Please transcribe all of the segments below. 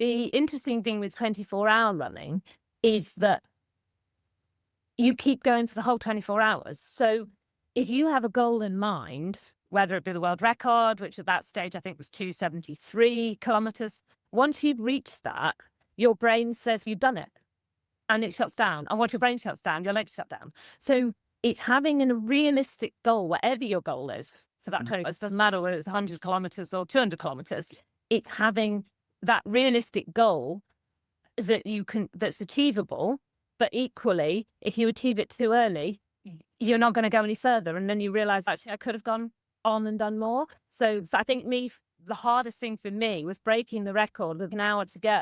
the interesting thing with 24-hour running is that you keep going for the whole 24 hours. So if you have a goal in mind, whether it be the world record, which at that stage I think was 273 kilometers, once you've reached that, your brain says you've done it and it shuts down. And once your brain shuts down, your legs shut down. So it's having a realistic goal, whatever your goal is for that 20, it doesn't matter whether it's 100 kilometers or 200 kilometers, it's having that realistic goal that that's achievable. But equally, if you achieve it too early, you're not going to go any further. And then you realize, actually, I could have gone on and done more. So I think the hardest thing for me was breaking the record with an hour to go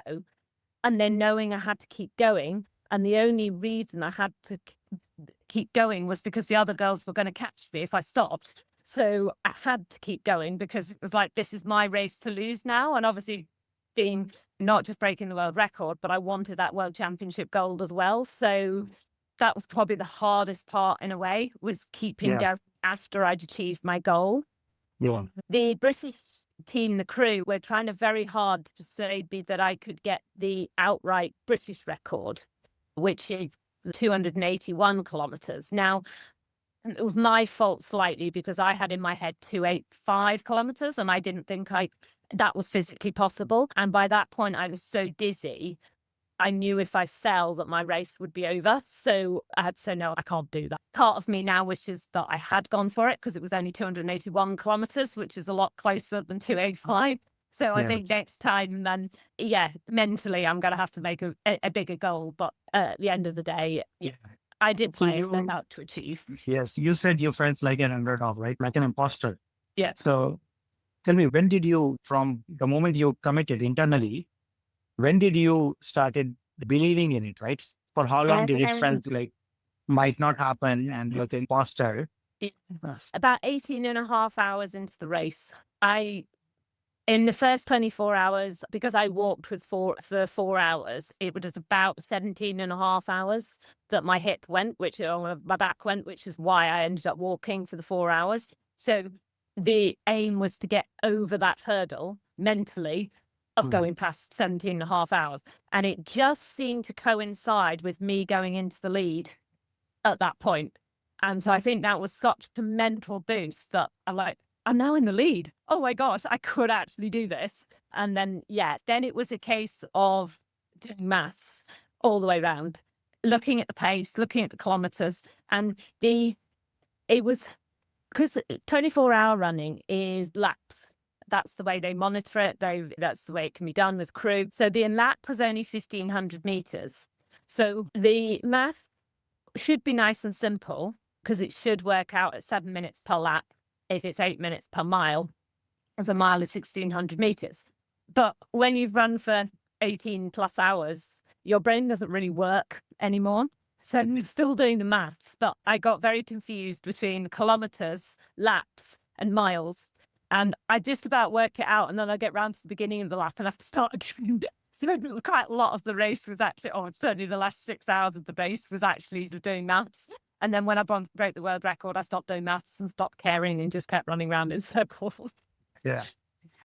and then knowing I had to keep going. And the only reason I had to keep going was because the other girls were going to catch me if I stopped. So I had to keep going because it was like, this is my race to lose now. And obviously being not just breaking the world record, but I wanted that world championship gold as well. So that was probably the hardest part in a way, was keeping going after I'd achieved my goal. Yeah. The British team, the crew, were trying very hard to persuade me that I could get the outright British record, which is 281 kilometers. Now, it was my fault slightly because I had in my head 285 kilometers and I didn't think that was physically possible. And by that point, I was so dizzy, I knew if I fell that my race would be over. So I had to say, no, I can't do that. Part of me now wishes that I had gone for it because it was only 281 kilometers, which is a lot closer than 285. So I think next time, then, mentally, I'm going to have to make a bigger goal. But at the end of the day, I did play out to achieve. Yes, you said you felt like an underdog, right? Like an imposter. Yeah. So tell me, when did you, from the moment you committed internally, when did you started believing in it, right? For how long did it felt like might not happen and you're the imposter? About 18 and a half hours into the race, in the first 24 hours, because I walked for 4 hours, it was about 17 and a half hours that my hip went, my back went, which is why I ended up walking for the 4 hours. So the aim was to get over that hurdle mentally of going past 17 and a half hours. And it just seemed to coincide with me going into the lead at that point. And so I think that was such a mental boost that I'm now in the lead. Oh my gosh, I could actually do this. And then, then it was a case of doing maths all the way around, looking at the pace, looking at the kilometers. And it was, because 24-hour running is laps. That's the way they monitor it. That's the way it can be done with crew. So the lap was only 1,500 meters. So the math should be nice and simple because it should work out at 7 minutes per lap. If it's 8 minutes per mile, the mile is 1,600 meters. But when you've run for 18 plus hours, your brain doesn't really work anymore. So I'm still doing the maths, but I got very confused between kilometers, laps, and miles. And I just about work it out. And then I get round to the beginning of the lap and have to start again. So quite a lot of the race was actually, certainly the last 6 hours of the race was actually doing maths. And then when I broke the world record, I stopped doing maths and stopped caring and just kept running around in circles. Yeah.